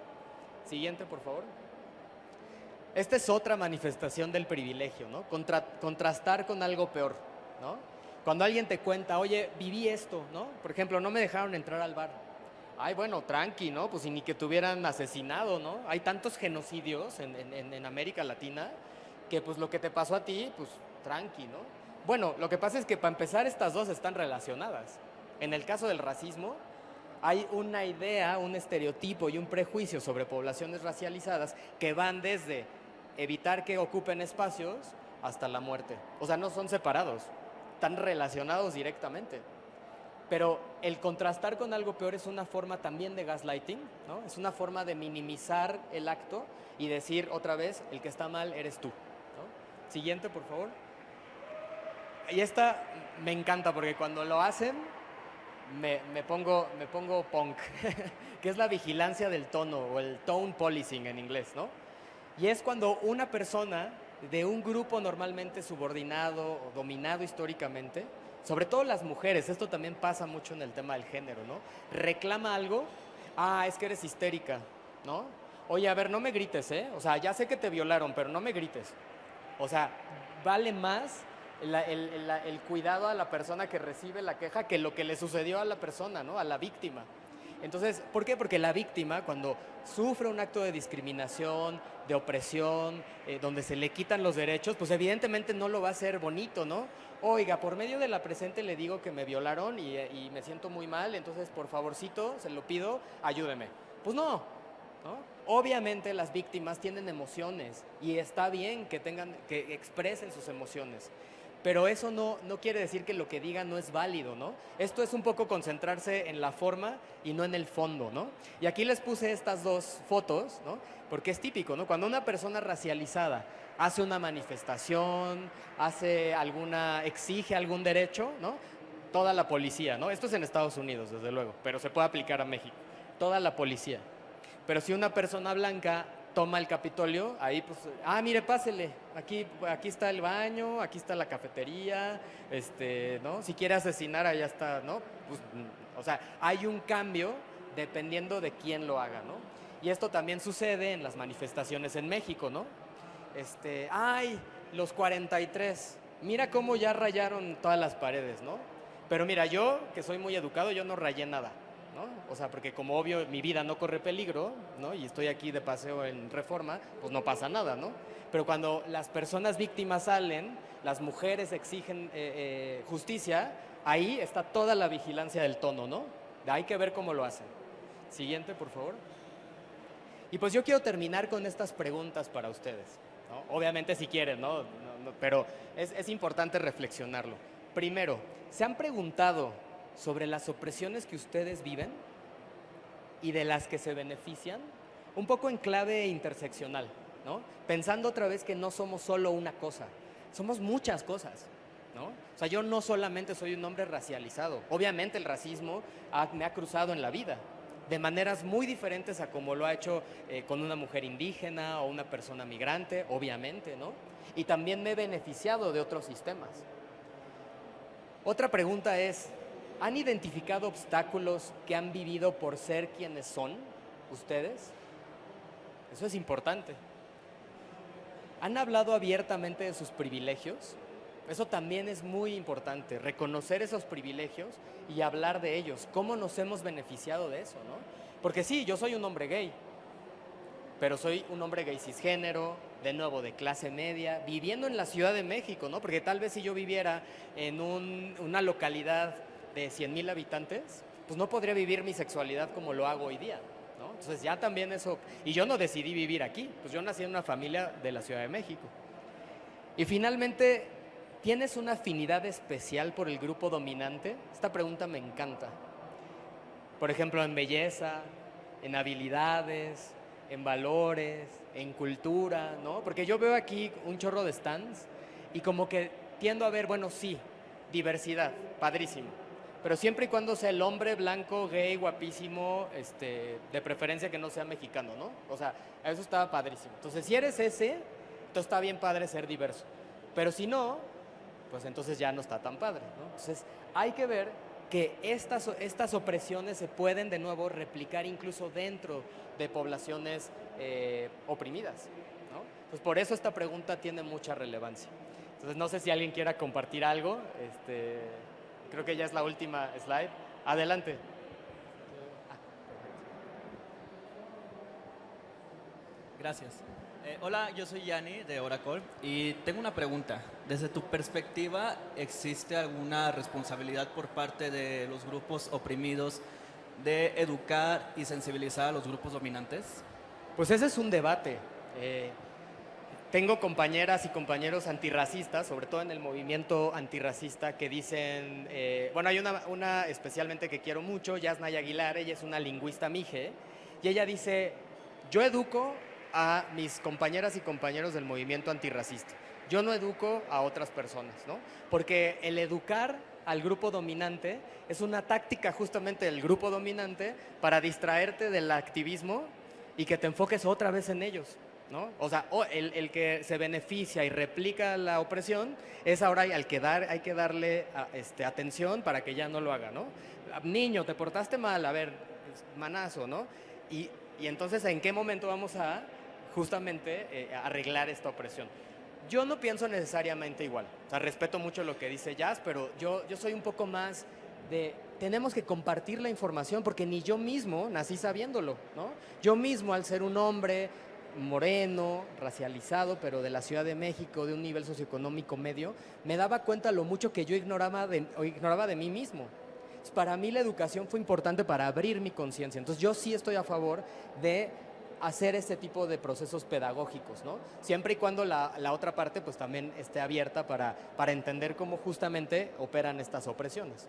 Siguiente, por favor. Esta es otra manifestación del privilegio, ¿no? Contrastar con algo peor, ¿no? Cuando alguien te cuenta, oye, viví esto, ¿no? Por ejemplo, no me dejaron entrar al bar. Ay, bueno, tranqui, ¿no? Pues ni que te hubieran asesinado, ¿no? Hay tantos genocidios en América Latina que pues lo que te pasó a ti, pues tranqui, ¿no? Bueno, lo que pasa es que para empezar estas dos están relacionadas. En el caso del racismo, hay una idea, un estereotipo y un prejuicio sobre poblaciones racializadas que van desde evitar que ocupen espacios hasta la muerte. O sea, no son separados, están relacionados directamente. Pero el contrastar con algo peor es una forma también de gaslighting, ¿no? Es una forma de minimizar el acto y decir otra vez, el que está mal eres tú, ¿no? Siguiente, por favor. Y esta me encanta porque cuando lo hacen me pongo punk, que es la vigilancia del tono o el tone policing en inglés, ¿no? Y es cuando una persona de un grupo normalmente subordinado o dominado históricamente, sobre todo las mujeres, esto también pasa mucho en el tema del género, ¿no? Reclama algo, es que eres histérica, ¿no? Oye, a ver, no me grites, ¿eh? O sea, ya sé que te violaron, pero no me grites. O sea, vale más el cuidado a la persona que recibe la queja que lo que le sucedió a la persona, ¿no? A la víctima. Entonces, ¿por qué? Porque la víctima, cuando sufre un acto de discriminación, de opresión, donde se le quitan los derechos, pues evidentemente no lo va a hacer bonito, ¿no? Oiga, por medio de la presente le digo que me violaron y me siento muy mal, entonces por favorcito, se lo pido, ayúdeme. Pues no, ¿no? Obviamente las víctimas tienen emociones y está bien que expresen sus emociones. Pero eso no quiere decir que lo que digan no es válido, ¿no? Esto es un poco concentrarse en la forma y no en el fondo, ¿no? Y aquí les puse estas dos fotos, ¿no? Porque es típico, ¿no? Cuando una persona racializada hace una manifestación, exige algún derecho, ¿no? Toda la policía, ¿no? Esto es en Estados Unidos, desde luego, pero se puede aplicar a México. Toda la policía. Pero si una persona blanca toma el Capitolio, ahí pues, mire, pásele, aquí está el baño, aquí está la cafetería, ¿no? Si quiere asesinar, allá está, ¿no? Pues, o sea, hay un cambio dependiendo de quién lo haga, ¿no? Y esto también sucede en las manifestaciones en México, ¿no? Los 43, mira cómo ya rayaron todas las paredes, ¿no? Pero mira, yo, que soy muy educado, yo no rayé nada, ¿no? O sea, porque como obvio mi vida no corre peligro, ¿no? Y estoy aquí de paseo en Reforma, pues no pasa nada, ¿no? Pero cuando las personas víctimas salen, las mujeres exigen justicia, ahí está toda la vigilancia del tono, ¿no? Hay que ver cómo lo hacen. Siguiente, por favor. Y pues yo quiero terminar con estas preguntas para ustedes, ¿no? Obviamente si quieren, ¿no? Pero es importante reflexionarlo. Primero, ¿se han preguntado sobre las opresiones que ustedes viven y de las que se benefician? Un poco en clave interseccional, ¿no? Pensando otra vez que no somos solo una cosa, somos muchas cosas, ¿no? O sea, yo no solamente soy un hombre racializado, obviamente el racismo me ha cruzado en la vida, de maneras muy diferentes a como lo ha hecho con una mujer indígena o una persona migrante, obviamente, ¿no? Y también me he beneficiado de otros sistemas. Otra pregunta es, ¿han identificado obstáculos que han vivido por ser quienes son ustedes? Eso es importante. ¿Han hablado abiertamente de sus privilegios? Eso también es muy importante, reconocer esos privilegios y hablar de ellos. ¿Cómo nos hemos beneficiado de eso, no? Porque sí, yo soy un hombre gay, pero soy un hombre gay cisgénero, de nuevo, de clase media, viviendo en la Ciudad de México, ¿no? Porque tal vez si yo viviera en una localidad de 100,000 habitantes, pues no podría vivir mi sexualidad como lo hago hoy día, ¿no? Entonces ya también eso, y yo no decidí vivir aquí, pues yo nací en una familia de la Ciudad de México. Y finalmente, ¿tienes una afinidad especial por el grupo dominante? Esta pregunta me encanta. Por ejemplo, en belleza, en habilidades, en valores, en cultura, ¿no? Porque yo veo aquí un chorro de stands y como que tiendo a ver, bueno, sí, diversidad, padrísimo. Pero siempre y cuando sea el hombre blanco, gay, guapísimo, de preferencia que no sea mexicano, ¿no? O sea, eso está padrísimo. Entonces, si eres ese, entonces está bien padre ser diverso. Pero si no, pues entonces ya no está tan padre, ¿no? Entonces, hay que ver que estas opresiones se pueden de nuevo replicar incluso dentro de poblaciones oprimidas, ¿no? Pues por eso esta pregunta tiene mucha relevancia. Entonces no sé si alguien quiera compartir algo, creo que ya es la última slide. Adelante. Gracias. Hola, yo soy Yanni de Oracle y tengo una pregunta. Desde tu perspectiva, ¿existe alguna responsabilidad por parte de los grupos oprimidos de educar y sensibilizar a los grupos dominantes? Pues ese es un debate. Tengo compañeras y compañeros antirracistas, sobre todo en el movimiento antirracista, que dicen, bueno, hay una especialmente que quiero mucho, Yasnaya Aguilar, ella es una lingüista mije, y ella dice, yo educo a mis compañeras y compañeros del movimiento antirracista. Yo no educo a otras personas, ¿no? Porque el educar al grupo dominante es una táctica justamente del grupo dominante para distraerte del activismo y que te enfoques otra vez en ellos, ¿no? O sea, el que se beneficia y replica la opresión es ahora hay que darle atención para que ya no lo haga, ¿no? Niño, te portaste mal, a ver, manazo, ¿no? Y entonces, ¿en qué momento vamos a justamente arreglar esta opresión? Yo no pienso necesariamente igual. O sea, respeto mucho lo que dice Jazz, pero yo soy un poco más de tenemos que compartir la información porque ni yo mismo nací sabiéndolo, ¿no? Yo mismo, al ser un hombre moreno, racializado, pero de la Ciudad de México, de un nivel socioeconómico medio, me daba cuenta lo mucho que yo ignoraba de mí mismo. Entonces, para mí la educación fue importante para abrir mi conciencia. Entonces yo sí estoy a favor de hacer este tipo de procesos pedagógicos, ¿no? Siempre y cuando la otra parte pues también esté abierta para entender cómo justamente operan estas opresiones.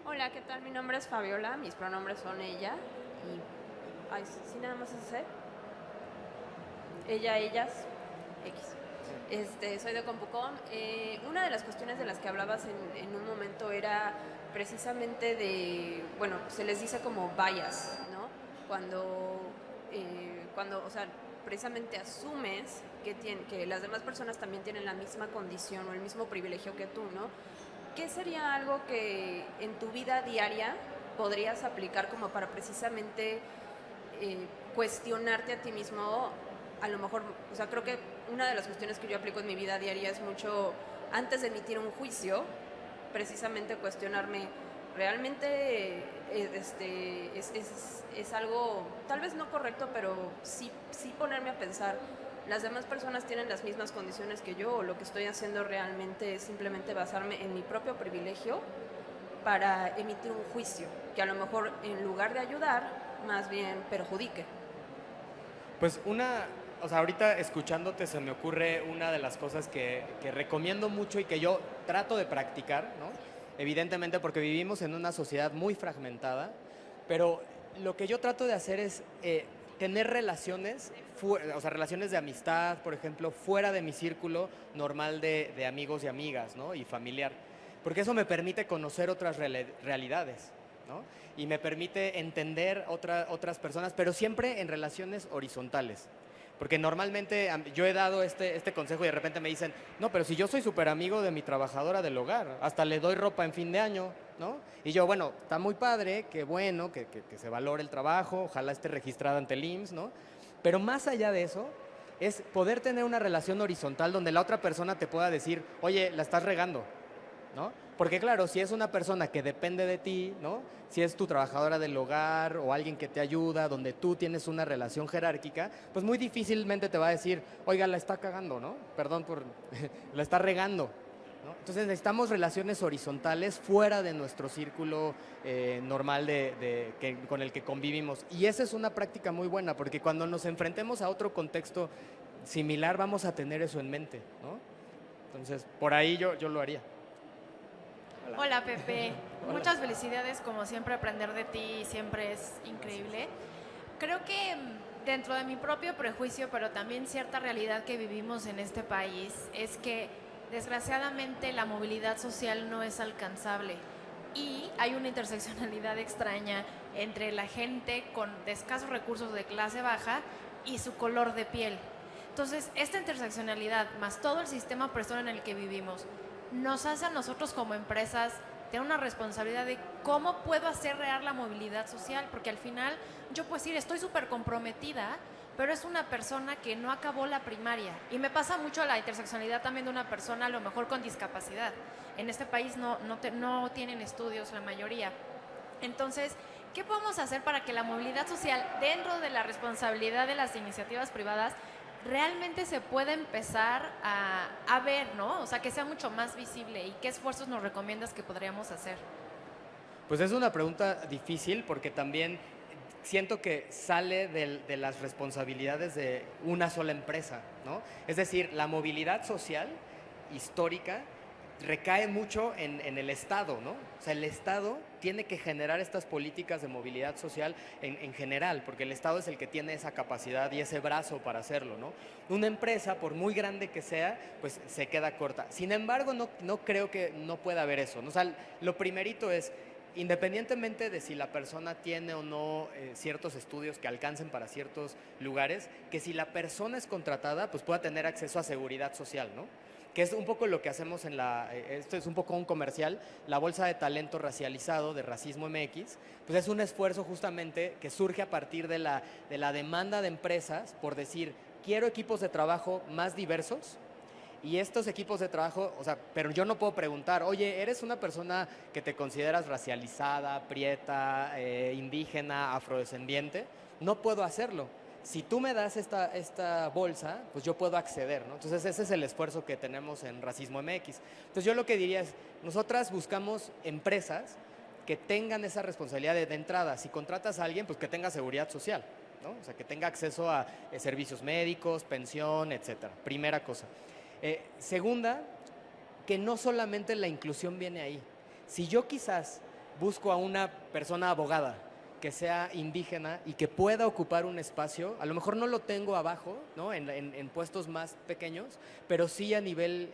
Hola, ¿qué tal? Mi nombre es Fabiola, mis pronombres son ella y... Ay, sí, nada más es ese. Ella, ellas, X. Soy de Compucom. Una de las cuestiones de las que hablabas en un momento era precisamente de, bueno, se les dice como bias, ¿no? Cuando o sea, precisamente asumes que las demás personas también tienen la misma condición o el mismo privilegio que tú, ¿no? ¿Qué sería algo que en tu vida diaria podrías aplicar como para precisamente cuestionarte a ti mismo? A lo mejor, o sea, creo que una de las cuestiones que yo aplico en mi vida diaria es mucho, antes de emitir un juicio, precisamente cuestionarme, ¿realmente es algo, tal vez no correcto, pero sí ponerme a pensar, ¿las demás personas tienen las mismas condiciones que yo o lo que estoy haciendo realmente es simplemente basarme en mi propio privilegio para emitir un juicio que a lo mejor en lugar de ayudar, más bien perjudique? Pues o sea, ahorita escuchándote se me ocurre una de las cosas que recomiendo mucho y que yo trato de practicar, ¿no? Evidentemente porque vivimos en una sociedad muy fragmentada, pero lo que yo trato de hacer es tener relaciones, o sea, relaciones de amistad, por ejemplo, fuera de mi círculo normal de amigos y amigas, ¿no? Y familiar, porque eso me permite conocer otras realidades, ¿no? Y me permite entender otras personas, pero siempre en relaciones horizontales. Porque normalmente yo he dado este consejo y de repente me dicen, no, pero si yo soy súper amigo de mi trabajadora del hogar, hasta le doy ropa en fin de año, ¿no? Y yo, bueno, está muy padre, qué bueno, que se valore el trabajo, ojalá esté registrada ante el IMSS, ¿no? Pero más allá de eso, es poder tener una relación horizontal donde la otra persona te pueda decir, oye, la estás regando, ¿no? Porque claro, si es una persona que depende de ti, ¿no? Si es tu trabajadora del hogar o alguien que te ayuda, donde tú tienes una relación jerárquica, pues muy difícilmente te va a decir, oiga, la está cagando, ¿no? Perdón por, la está regando, ¿no? Entonces necesitamos relaciones horizontales fuera de nuestro círculo normal con el que convivimos. Y esa es una práctica muy buena, porque cuando nos enfrentemos a otro contexto similar, vamos a tener eso en mente, ¿no? Entonces, por ahí yo lo haría. Hola Pepe, Hola. muchas felicidades, como siempre aprender de ti siempre es increíble. Creo que dentro de mi propio prejuicio, pero también cierta realidad que vivimos en este país, es que desgraciadamente la movilidad social no es alcanzable y hay una interseccionalidad extraña entre la gente de escasos recursos de clase baja y su color de piel. Entonces, esta interseccionalidad más todo el sistema opresor en el que vivimos nos hace a nosotros como empresas tener una responsabilidad de cómo puedo hacer real la movilidad social, porque al final yo puedo decir, estoy súper comprometida, pero es una persona que no acabó la primaria. Y me pasa mucho la interseccionalidad también de una persona a lo mejor con discapacidad. En este país no tienen estudios la mayoría. Entonces, ¿qué podemos hacer para que la movilidad social, dentro de la responsabilidad de las iniciativas privadas, realmente se puede empezar a ver, ¿no? O sea, que sea mucho más visible. ¿Y qué esfuerzos nos recomiendas que podríamos hacer? Pues es una pregunta difícil porque también siento que sale de las responsabilidades de una sola empresa, ¿no? Es decir, la movilidad social histórica recae mucho en el Estado, ¿no? O sea, el Estado tiene que generar estas políticas de movilidad social en general, porque el Estado es el que tiene esa capacidad y ese brazo para hacerlo, ¿no? Una empresa, por muy grande que sea, pues se queda corta. Sin embargo, no creo que no pueda haber eso, ¿no? O sea, lo primerito es, independientemente de si la persona tiene o no ciertos estudios que alcancen para ciertos lugares, que si la persona es contratada, pues pueda tener acceso a seguridad social, ¿no? Que es un poco lo que hacemos esto es un poco un comercial, la bolsa de talento racializado de Racismo MX, pues es un esfuerzo justamente que surge a partir de la demanda de empresas por decir, quiero equipos de trabajo más diversos, y estos equipos de trabajo, o sea, pero yo no puedo preguntar, oye, ¿eres una persona que te consideras racializada, prieta, indígena, afrodescendiente? No puedo hacerlo. Si tú me das esta bolsa, pues yo puedo acceder, ¿no? Entonces ese es el esfuerzo que tenemos en Racismo MX. Entonces yo lo que diría es, nosotras buscamos empresas que tengan esa responsabilidad de entrada. Si contratas a alguien, pues que tenga seguridad social, ¿no? O sea, que tenga acceso a servicios médicos, pensión, etcétera. Primera cosa. Segunda, que no solamente la inclusión viene ahí. Si yo quizás busco a una persona abogada que sea indígena y que pueda ocupar un espacio, a lo mejor no lo tengo abajo, ¿no? en puestos más pequeños, pero sí a nivel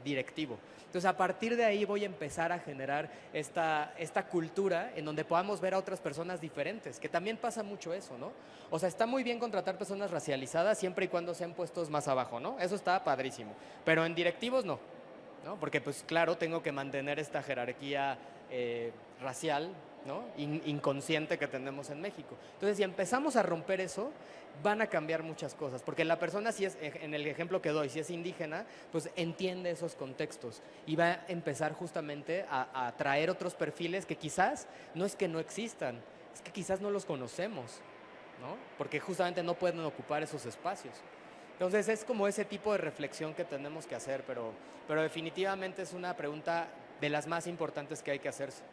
directivo. Entonces, a partir de ahí voy a empezar a generar esta cultura en donde podamos ver a otras personas diferentes, que también pasa mucho eso, ¿no? O sea, está muy bien contratar personas racializadas siempre y cuando sean puestos más abajo, ¿no? Eso está padrísimo, pero en directivos no, ¿no? Porque, pues claro, tengo que mantener esta jerarquía racial, ¿no? Inconsciente que tenemos en México. Entonces, si empezamos a romper eso, van a cambiar muchas cosas, porque la persona, si es, en el ejemplo que doy, si es indígena, pues entiende esos contextos y va a empezar justamente a traer otros perfiles que quizás no es que no existan, es que quizás no los conocemos, ¿no? Porque justamente no pueden ocupar esos espacios. Entonces, es como ese tipo de reflexión que tenemos que hacer, pero definitivamente es una pregunta de las más importantes que hay que hacerse.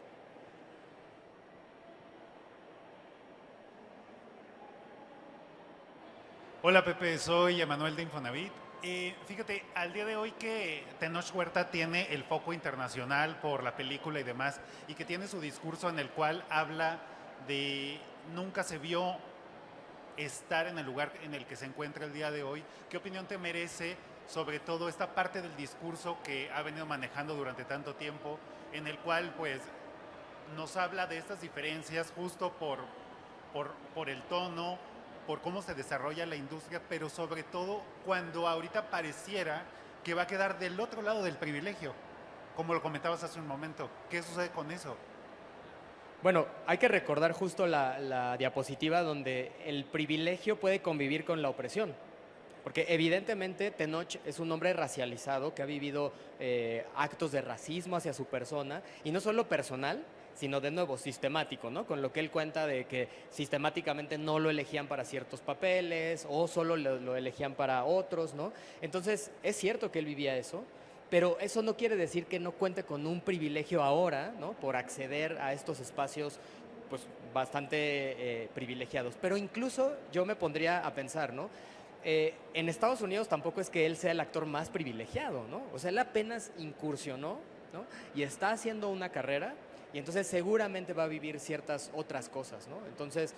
Hola Pepe, soy Emanuel de Infonavit. Fíjate, al día de hoy que Tenoch Huerta tiene el foco internacional por la película y demás, y que tiene su discurso en el cual habla de nunca se vio estar en el lugar en el que se encuentra el día de hoy, ¿qué opinión te merece sobre todo esta parte del discurso que ha venido manejando durante tanto tiempo, en el cual pues nos habla de estas diferencias justo por el tono, por cómo se desarrolla la industria, pero sobre todo cuando ahorita pareciera que va a quedar del otro lado del privilegio, como lo comentabas hace un momento? ¿Qué sucede con eso? Bueno, hay que recordar justo la diapositiva donde el privilegio puede convivir con la opresión. Porque evidentemente Tenoch es un hombre racializado que ha vivido actos de racismo hacia su persona, y no solo personal, sino de nuevo sistemático, ¿no? Con lo que él cuenta de que sistemáticamente no lo elegían para ciertos papeles o solo lo elegían para otros, ¿no? Entonces, es cierto que él vivía eso, pero eso no quiere decir que no cuente con un privilegio ahora, ¿no? Por acceder a estos espacios pues bastante privilegiados. Pero incluso yo me pondría a pensar, ¿no? En Estados Unidos tampoco es que él sea el actor más privilegiado, ¿no? O sea, él apenas incursionó, ¿no? Y está haciendo una carrera, y entonces seguramente va a vivir ciertas otras cosas, ¿no? Entonces,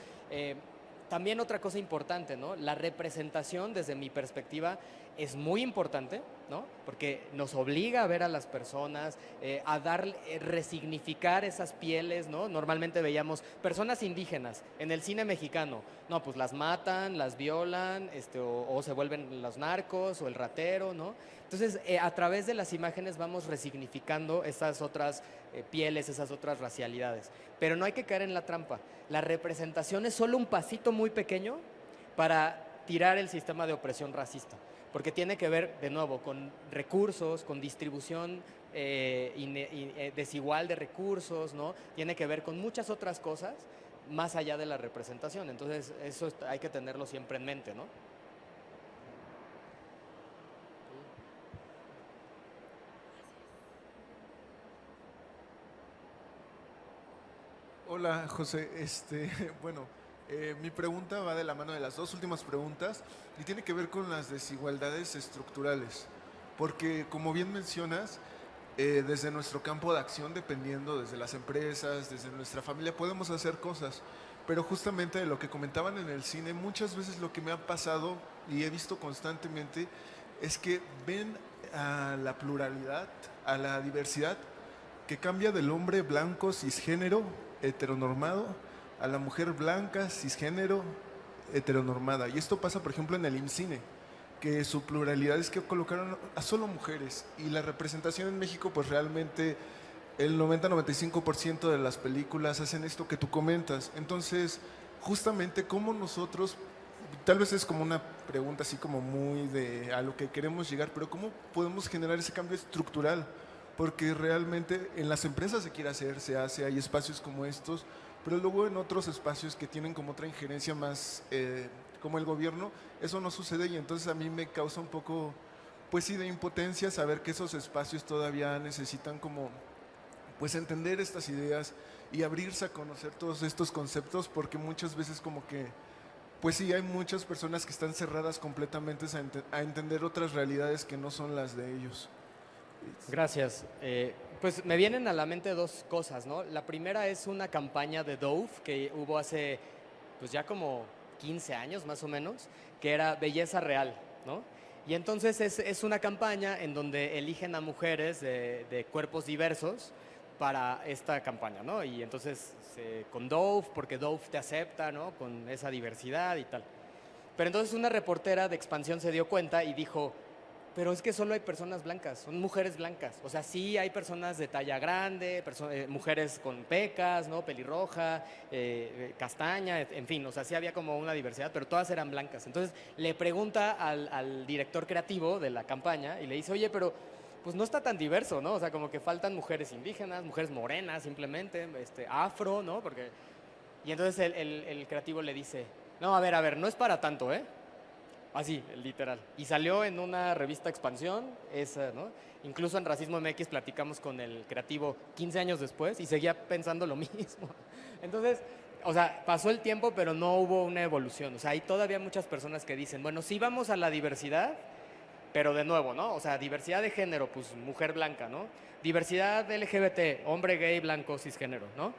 también otra cosa importante, ¿no? La representación, desde mi perspectiva, es muy importante, ¿no? Porque nos obliga a ver a las personas, a resignificar esas pieles, ¿no? Normalmente veíamos personas indígenas en el cine mexicano, no, pues las matan, las violan, o se vuelven los narcos o el ratero, ¿no? Entonces, a través de las imágenes vamos resignificando esas otras pieles, esas otras racialidades. Pero no hay que caer en la trampa. La representación es solo un pasito muy pequeño para tirar el sistema de opresión racista, porque tiene que ver, de nuevo, con recursos, con distribución desigual de recursos, ¿no? Tiene que ver con muchas otras cosas más allá de la representación. Entonces, eso hay que tenerlo siempre en mente, ¿no? Hola, José. Bueno, mi pregunta va de la mano de las dos últimas preguntas y tiene que ver con las desigualdades estructurales. Porque, como bien mencionas, desde nuestro campo de acción, dependiendo desde las empresas, desde nuestra familia, podemos hacer cosas. Pero justamente de lo que comentaban en el cine, muchas veces lo que me ha pasado y he visto constantemente es que ven a la pluralidad, a la diversidad, que cambia del hombre blanco cisgénero heteronormado a la mujer blanca cisgénero heteronormada. Y esto pasa, por ejemplo, en el IMCINE, que su pluralidad es que colocaron a solo mujeres, y la representación en México, pues realmente el 90-95% de las películas hacen esto que tú comentas. Entonces, justamente cómo nosotros, tal vez es como una pregunta así como muy de a lo que queremos llegar, pero cómo podemos generar ese cambio estructural, porque realmente en las empresas se quiere hacer, se hace, hay espacios como estos, pero luego en otros espacios que tienen como otra injerencia más, como el gobierno, eso no sucede, y entonces a mí me causa un poco, pues sí, de impotencia saber que esos espacios todavía necesitan como, pues entender estas ideas y abrirse a conocer todos estos conceptos, porque muchas veces como que, pues sí, hay muchas personas que están cerradas completamente a entender otras realidades que no son las de ellos. Gracias. Pues me vienen a la mente dos cosas, ¿no? La primera es una campaña de Dove que hubo hace, pues ya como 15 años más o menos, que era Belleza Real, ¿no? Y entonces es una campaña en donde eligen a mujeres de cuerpos diversos para esta campaña, ¿no? Y entonces con Dove, porque Dove te acepta, ¿no? Con esa diversidad y tal. Pero entonces una reportera de Expansión se dio cuenta y dijo, pero es que solo hay personas blancas, son mujeres blancas. O sea, sí hay personas de talla grande, mujeres con pecas, ¿no? Pelirroja, castaña, en fin, o sea, sí había como una diversidad, pero todas eran blancas. Entonces le pregunta al director creativo de la campaña y le dice, oye, pero pues no está tan diverso, ¿no? O sea, como que faltan mujeres indígenas, mujeres morenas simplemente, afro, ¿no? Y entonces el creativo le dice, no, a ver, no es para tanto, ¿eh? Así, literal. Y salió en una revista Expansión, esa, ¿no? Incluso en Racismo MX platicamos con el creativo 15 años después y seguía pensando lo mismo. Entonces, o sea, pasó el tiempo, pero no hubo una evolución. O sea, hay todavía muchas personas que dicen, bueno, sí vamos a la diversidad, pero de nuevo, ¿no? O sea, diversidad de género, pues mujer blanca, ¿no? Diversidad LGBT, hombre gay, blanco, cisgénero, ¿no?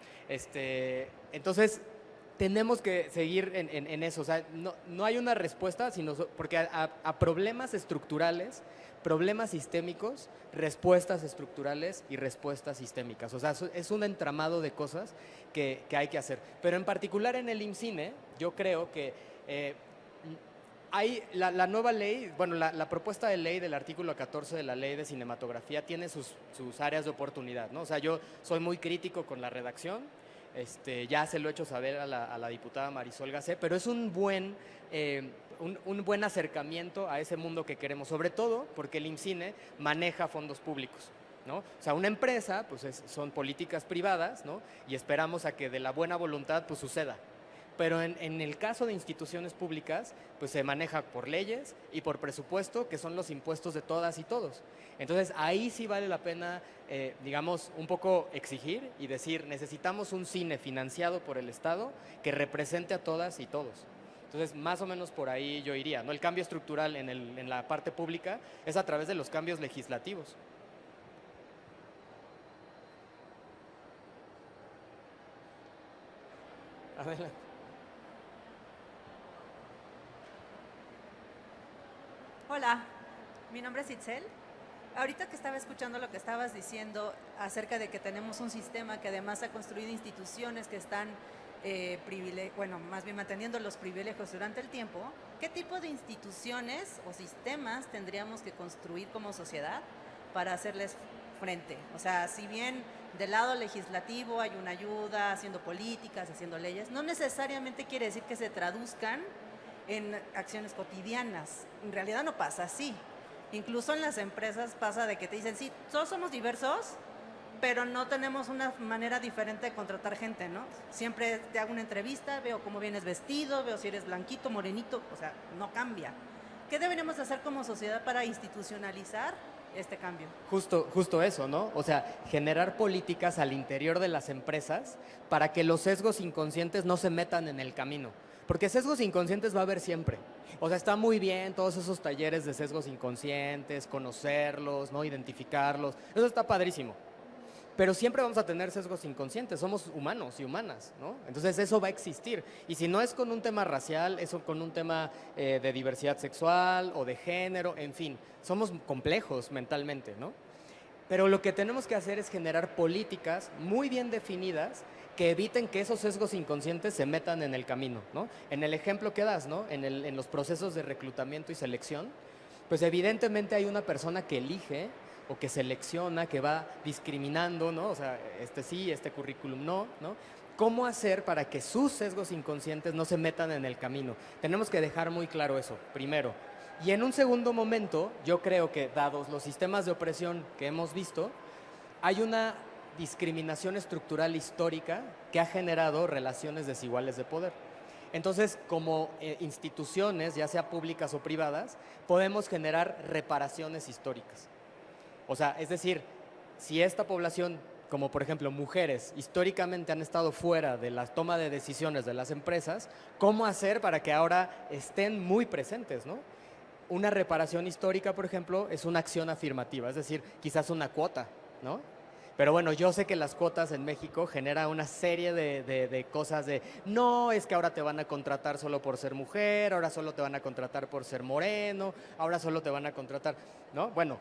Entonces, tenemos que seguir en eso. O sea, no hay una respuesta, sino porque a problemas estructurales, problemas sistémicos, respuestas estructurales y respuestas sistémicas. O sea, es un entramado de cosas que hay que hacer. Pero en particular en el IMCINE, yo creo que hay la nueva ley, bueno, la propuesta de ley del artículo 14 de la Ley de Cinematografía tiene sus áreas de oportunidad, ¿no? O sea, yo soy muy crítico con la redacción. ya se lo he hecho saber a la diputada Marisol Gacé, pero es un buen acercamiento a ese mundo que queremos, sobre todo porque el IMCINE maneja fondos públicos, ¿no? O sea, una empresa, pues son políticas privadas, ¿no? Y esperamos a que de la buena voluntad, pues suceda. Pero en el caso de instituciones públicas, pues se maneja por leyes y por presupuesto, que son los impuestos de todas y todos. Entonces, ahí sí vale la pena, digamos, un poco exigir y decir, necesitamos un cine financiado por el Estado que represente a todas y todos. Entonces, más o menos por ahí yo iría, ¿no? El cambio estructural en la parte pública es a través de los cambios legislativos. Adelante. Hola, mi nombre es Itzel. Ahorita que estaba escuchando lo que estabas diciendo acerca de que tenemos un sistema que además ha construido instituciones que están más bien manteniendo los privilegios durante el tiempo, ¿qué tipo de instituciones o sistemas tendríamos que construir como sociedad para hacerles frente? O sea, si bien del lado legislativo hay una ayuda haciendo políticas, haciendo leyes, no necesariamente quiere decir que se traduzcan en acciones cotidianas. En realidad no pasa así. Incluso en las empresas pasa de que te dicen, sí, todos somos diversos, pero no tenemos una manera diferente de contratar gente, ¿no? Siempre te hago una entrevista, veo cómo vienes vestido, veo si eres blanquito, morenito, o sea, no cambia. ¿Qué deberíamos hacer como sociedad para institucionalizar este cambio? Justo eso, ¿no? O sea, generar políticas al interior de las empresas para que los sesgos inconscientes no se metan en el camino. Porque sesgos inconscientes va a haber siempre. O sea, está muy bien todos esos talleres de sesgos inconscientes, conocerlos, ¿no? Identificarlos. Eso está padrísimo. Pero siempre vamos a tener sesgos inconscientes. Somos humanos y humanas, ¿no? Entonces eso va a existir. Y si no es con un tema racial, es con un tema de diversidad sexual o de género, en fin. Somos complejos mentalmente, ¿no? Pero lo que tenemos que hacer es generar políticas muy bien definidas que eviten que esos sesgos inconscientes se metan en el camino, ¿no? En el ejemplo que das, ¿no? En los procesos de reclutamiento y selección, pues evidentemente hay una persona que elige o que selecciona, que va discriminando, ¿no? O sea, este sí, este currículum no, ¿no? ¿Cómo hacer para que sus sesgos inconscientes no se metan en el camino? Tenemos que dejar muy claro eso, primero. Y en un segundo momento, yo creo que dados los sistemas de opresión que hemos visto, hay una discriminación estructural histórica que ha generado relaciones desiguales de poder. Entonces, como instituciones, ya sea públicas o privadas, podemos generar reparaciones históricas. O sea, es decir, si esta población, como por ejemplo mujeres, históricamente han estado fuera de la toma de decisiones de las empresas, ¿cómo hacer para que ahora estén muy presentes, ¿no? Una reparación histórica, por ejemplo, es una acción afirmativa, es decir, quizás una cuota, ¿no? Pero bueno, yo sé que las cuotas en México generan una serie de cosas de, no, es que ahora te van a contratar solo por ser mujer, ahora solo te van a contratar por ser moreno, ahora solo te van a contratar, ¿no? Bueno,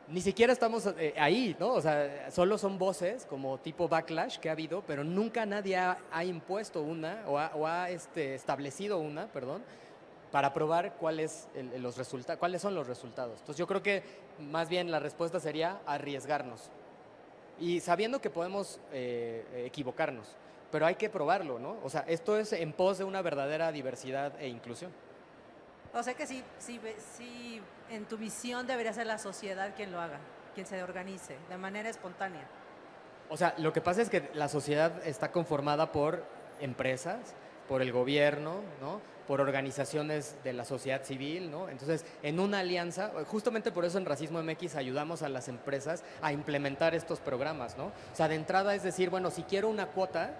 ni siquiera estamos ahí, ¿no? O sea, solo son voces como tipo backlash que ha habido, pero nunca nadie ha impuesto una o ha establecido una, perdón, para probar cuáles son los resultados. Entonces yo creo que más bien la respuesta sería arriesgarnos. Y sabiendo que podemos equivocarnos, pero hay que probarlo, ¿no? O sea, esto es en pos de una verdadera diversidad e inclusión. O sea que sí, en tu visión debería ser la sociedad quien lo haga, quien se organice de manera espontánea. O sea, lo que pasa es que la sociedad está conformada por empresas, por el gobierno, ¿no? Por organizaciones de la sociedad civil, ¿no? Entonces, en una alianza, justamente por eso en Racismo MX ayudamos a las empresas a implementar estos programas, ¿no? O sea, de entrada es decir, bueno, si quiero una cuota,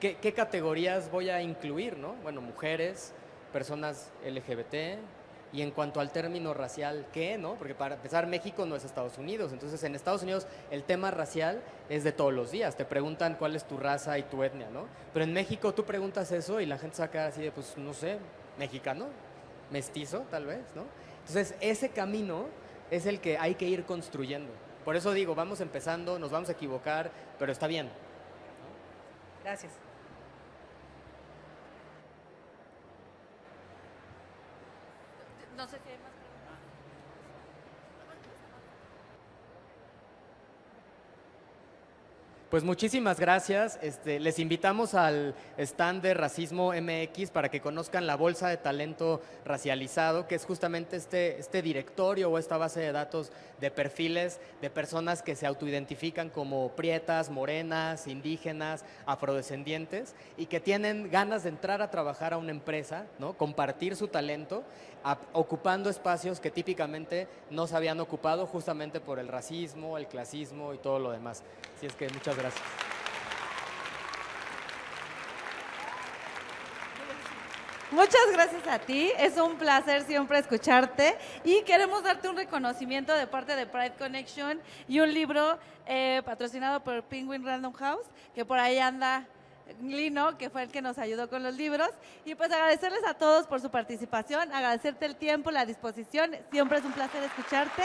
¿qué categorías voy a incluir, ¿no? Bueno, mujeres, personas LGBT, y en cuanto al término racial, ¿qué, no? Porque para empezar, México no es Estados Unidos, entonces en Estados Unidos el tema racial es de todos los días, te preguntan cuál es tu raza y tu etnia, ¿no? Pero en México tú preguntas eso y la gente saca así de, pues, no sé, mexicano, mestizo, tal vez, ¿no? Entonces, ese camino es el que hay que ir construyendo. Por eso digo, vamos empezando, nos vamos a equivocar, pero está bien. Gracias. No sé si hay más preguntas. Pues muchísimas gracias. Les invitamos al stand de Racismo MX para que conozcan la bolsa de talento racializado, que es justamente este directorio o esta base de datos de perfiles de personas que se autoidentifican como prietas, morenas, indígenas, afrodescendientes y que tienen ganas de entrar a trabajar a una empresa, ¿no? Compartir su talento, ocupando espacios que típicamente no se habían ocupado justamente por el racismo, el clasismo y todo lo demás. Así es que muchas gracias. Muchas gracias a ti, es un placer siempre escucharte y queremos darte un reconocimiento de parte de Pride Connection y un libro patrocinado por Penguin Random House, que por ahí anda Lino, que fue el que nos ayudó con los libros, y pues agradecerles a todos por su participación, agradecerte el tiempo, la disposición, siempre es un placer escucharte